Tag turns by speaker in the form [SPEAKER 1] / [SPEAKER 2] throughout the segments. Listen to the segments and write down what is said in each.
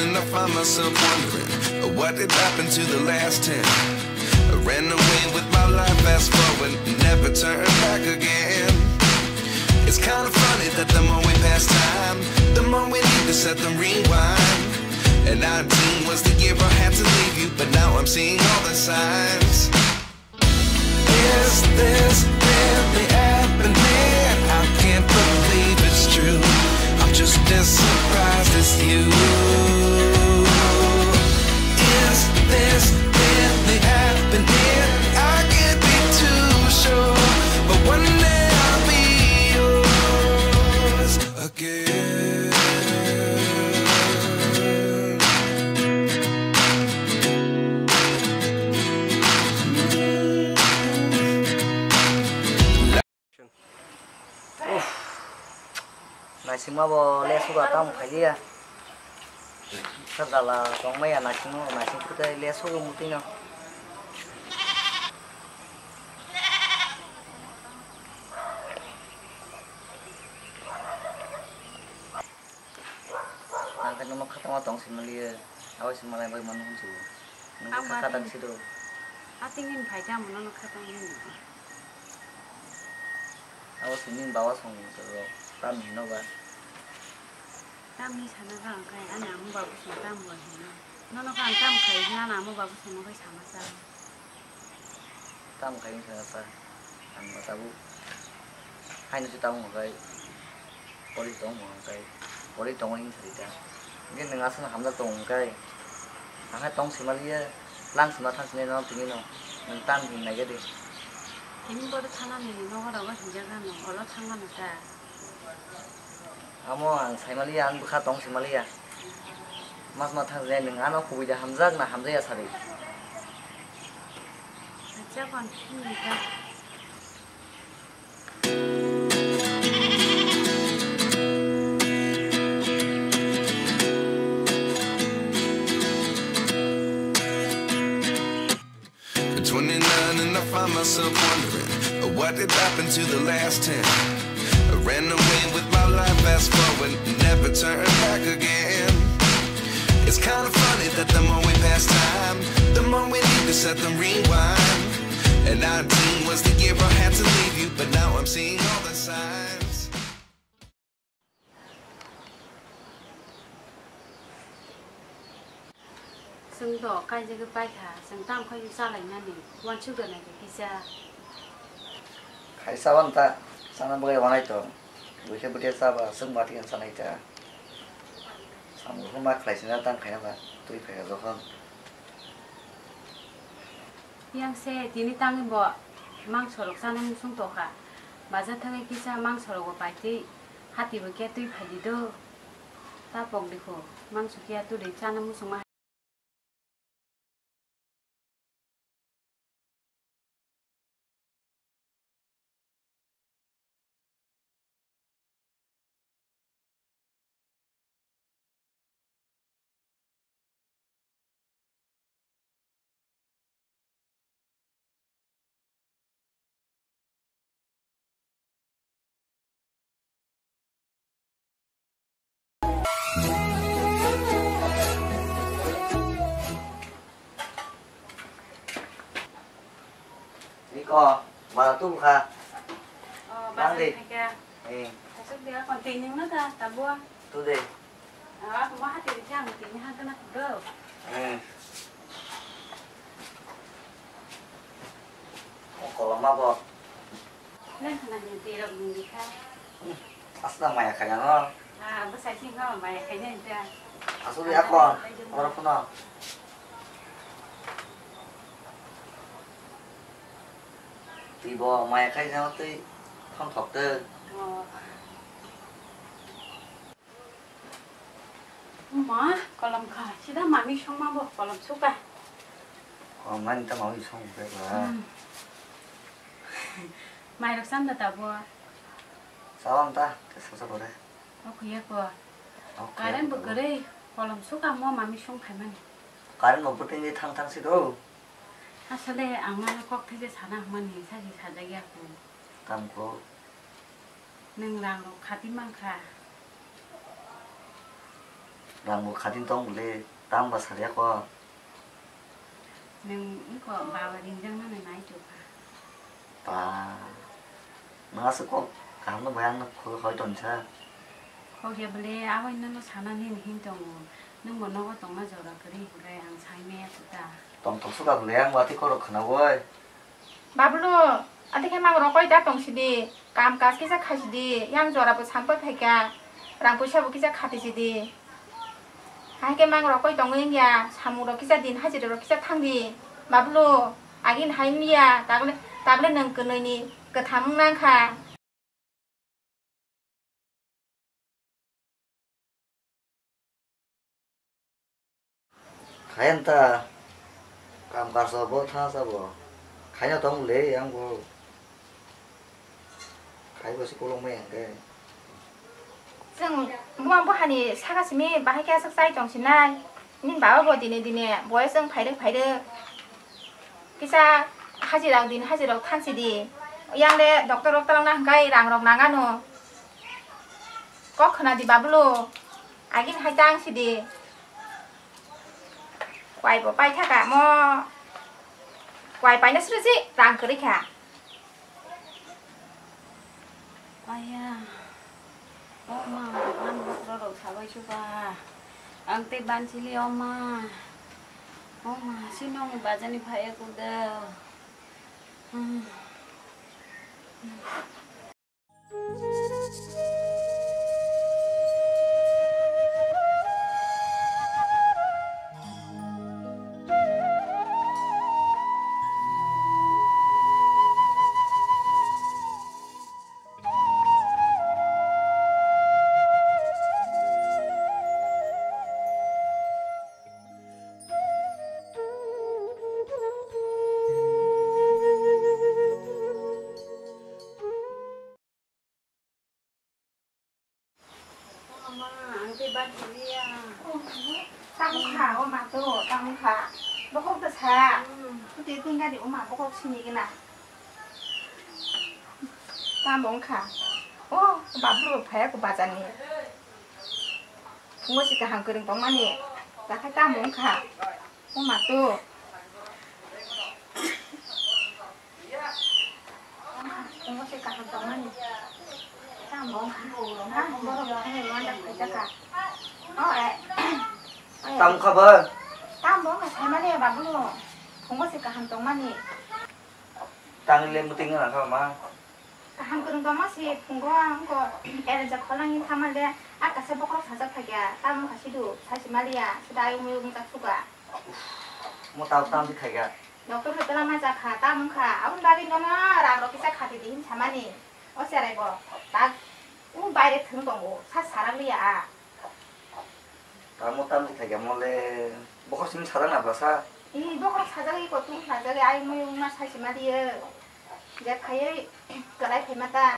[SPEAKER 1] And I find myself wondering what did happen to the last 10. I ran away with my life, fast forward, never turn back again. It's kind of funny that the more we pass time, the more we need to set the rewind. And 19 was the year I had to leave you, but now I'm seeing all the signs. Is this really happening? I can't believe it's true. I'm just as surprised as you. Is this really happening? I can't be too sure, but one day I'll be yours again.
[SPEAKER 2] Này xin mà bò lê số tao một phải đi à, thật ra là trong mấy anh này xin cứ tới lê số một tí nào. Ang kan naman katong atong si Malia, ako si Malay bay manung su, nung kakatang si do.
[SPEAKER 3] Atingin phải ra một nó katong yun.
[SPEAKER 2] Ako si Min bawa song so, tam no ba.
[SPEAKER 3] Tam ni sana kan kai anh namu bagus sih tam buat ini. Nono kan tam kai na namu bagus semua kai sama sama.
[SPEAKER 2] Tam kai ni sana ang matabu. Hai nasi tam kai, polis tong kai, polis tong ini cerita. Mungkin dengan asal hamzah tong kai, angkat tong si Malia, lang si Matan sini no tinggi no, nentan tinggi naga deh.
[SPEAKER 3] Ini baru tanah ni, nono kalau nggak hijakan no, kalau tangan ada.
[SPEAKER 2] Kamu ang si Malia, ang buka tong si Malia. Mas Matan sini dengan aku bisa hamzah na hamzah ya sari.
[SPEAKER 3] Aja kan ini kan.
[SPEAKER 1] At 29 and I find myself wondering what did happen to the last 10. I ran away with my life, fast forward, never turn back again. It's kind of funny that the more we pass time, the more we need to set the rewind. And 19 was the year I had to leave you, but now I'm seeing all the signs.
[SPEAKER 3] Sừng đỏ cay cái bay khả, sừng tam khoai ra lạnh nha đi, quan trước đợt này cái kia ra.
[SPEAKER 2] Khai sao anh ta, sao nó bơi vào này rồi, buổi chiều bữa sao và sưng vào thì anh sao này chả, sao một hôm mai khai sinh ra tăng khai nào vậy, tôi phải rồi không?
[SPEAKER 3] Yang xe thì ni tăng cái bọ, mang sổ lộc sang em sung tổ khả, bà ra thằng cái kia mang sổ lộc vào bài thì, hạt thì bữa kia tôi phải đi đâu, ta bồng đi khổ, mang sổ kia tôi để sang em sung mai.
[SPEAKER 2] Có, mà tung kha.
[SPEAKER 3] Bán đi.
[SPEAKER 2] Ừ.
[SPEAKER 3] Sức đi còn tiền nhưng nó ta, ta bua.
[SPEAKER 2] Tu đi.
[SPEAKER 3] Cũng hát tiền trang tiền hát cái nó cơ.
[SPEAKER 2] Ừ. Có lama bò.
[SPEAKER 3] Lên thằng này tiền được mình đi khai.
[SPEAKER 2] Asal maya kaya no.
[SPEAKER 3] Bữa sáng xin có mày khai nên ra.
[SPEAKER 2] Asal dia apa? Orang pun no. Thì bò mày khai sao tới không thọc tơ.
[SPEAKER 3] Má, còn làm khả, chỉ đã mà mi xong mà bò, còn làm xúc à?
[SPEAKER 2] Còn anh ta máu gì xong vậy mà.
[SPEAKER 3] Mày được xong rồi ta bò.
[SPEAKER 2] Sao anh ta? Sao sao bò đây?
[SPEAKER 3] Nó khuya bò. Cái đấy bực cái đây, còn làm xúc à, mà mi xong phải mà.
[SPEAKER 2] 가는 뭐 보통이 탕탕시도
[SPEAKER 3] 아슬레 악마를 꼭 되게 사나만 인사기 사자기 하고
[SPEAKER 2] 담고
[SPEAKER 3] 능랑로 가디만카
[SPEAKER 2] 랑뭐 가딘 동물에 땅바 살이야고
[SPEAKER 3] 능 이거 마와린 장난에 나이 줘봐
[SPEAKER 2] 봐 나서 꼭 가는 모양 그 거의 돈차
[SPEAKER 3] 거기에 블레 아와 있는 거 사나님 힘정고 능뭐 너가 동마저라 그리 그래 안 사이메 했다
[SPEAKER 2] 동 독수가 레양 와티 거로 크나고
[SPEAKER 4] 마블로 어떻게 막 로거이다 동시디 감가 기자 카시디 양조라부 상벌 패가 랑부샤부 기자 카디지디 하게 막 로거이 동행이야 사무로 기자 딘 하지로 기자 탕디 마블로 아긴 하임이야 다블레 능 그너니 그 담낭카
[SPEAKER 2] 가연다 감가서 뭐 타서 뭐 가냐 동물에 양고 가이고 시골롱매인데
[SPEAKER 4] ซึ่ง 무한부 하니 사가슴이 마이게 석사이 정신나 닌 마을고 디네 뭐에ซึ่ง 파이르 기사 하지랑 딘 하지로 탄시디 양레 덕덕덕덕 나가이 랑럭 나가노 꼭 그나디 마블로 아긴 하장시디 quay bộ bay thác cả mo quay bay nó sứt gì ràng cứ đi cả
[SPEAKER 3] 아야 엄마 난 먹으러 사와줘봐 앙때 반칠이 엄마 신ong 바자니 파야고다
[SPEAKER 4] 땅카 엄마 또 땅카 먹고 또 사. 그때 생각이 엄마 먹고 신이기나. 땅 먹카. 밥으로 배고 맞았니. 부모씨가 한 그릇 동만이 나가 땅 먹카. 엄마 또. 부모씨가 한 동만이 땅 먹카. 땅 먹으러 하는 완전 배자가.
[SPEAKER 2] 땅 커버
[SPEAKER 4] 땅 먹으면 살만해요, 마블로. 본거니까 한 동만이.
[SPEAKER 2] 땅을 내면 땡겨나 가마
[SPEAKER 4] 한 그릇 동만씩 본거 애를 저 콜랑이 타말래 아까 새벽으로 사자파기야. 땅 가시도 사실 말이야. 시다이 우유공작 수가.
[SPEAKER 2] 뭐 따로 비카게
[SPEAKER 4] 너도 그때라 맞아 가. 땅은 가. 아무 말이 너나 라고 기사 카드디 힘 자만이. 어쩌라 이거. 나 바이레 드는 거고 사람이야.
[SPEAKER 2] 뭐 따로 비카게 몰래 뭐 없으면 사다나 봐서
[SPEAKER 4] 이 너가 사자기고 또 사자기 아이 뭐 정말 사실 말이야. 이제 가요 그래 배마다.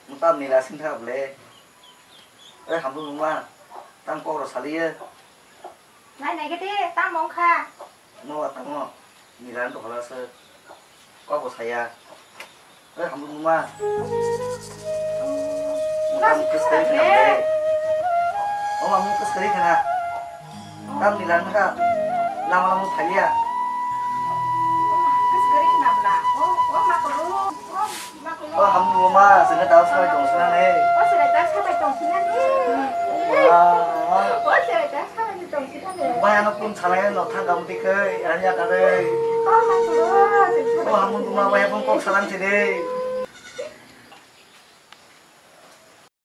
[SPEAKER 2] 뭐 따로 내가 생각할래 한 번만 땅 꼬로 살리에
[SPEAKER 4] này cái thế ta mong kha
[SPEAKER 2] 뭐 땅어 니라는 거 골라서 꼬고 사야 한 번만 땅 끝까지 가는데 엄마 문 끝까지 가나 땅 니라는 거 lama-lama 팔이야
[SPEAKER 4] cái nào là
[SPEAKER 2] 한 번만 생각 다 써야 정신하네
[SPEAKER 4] sẽ lại ta sao phải trồng xin anh sẽ lại ta sao phải trồng xin anh
[SPEAKER 2] 뭐야 너 꿈 잘해 너 탄가면 되게 아니야 가래
[SPEAKER 4] mà
[SPEAKER 2] 한 번만 왜 해본 꼭 사랑 지내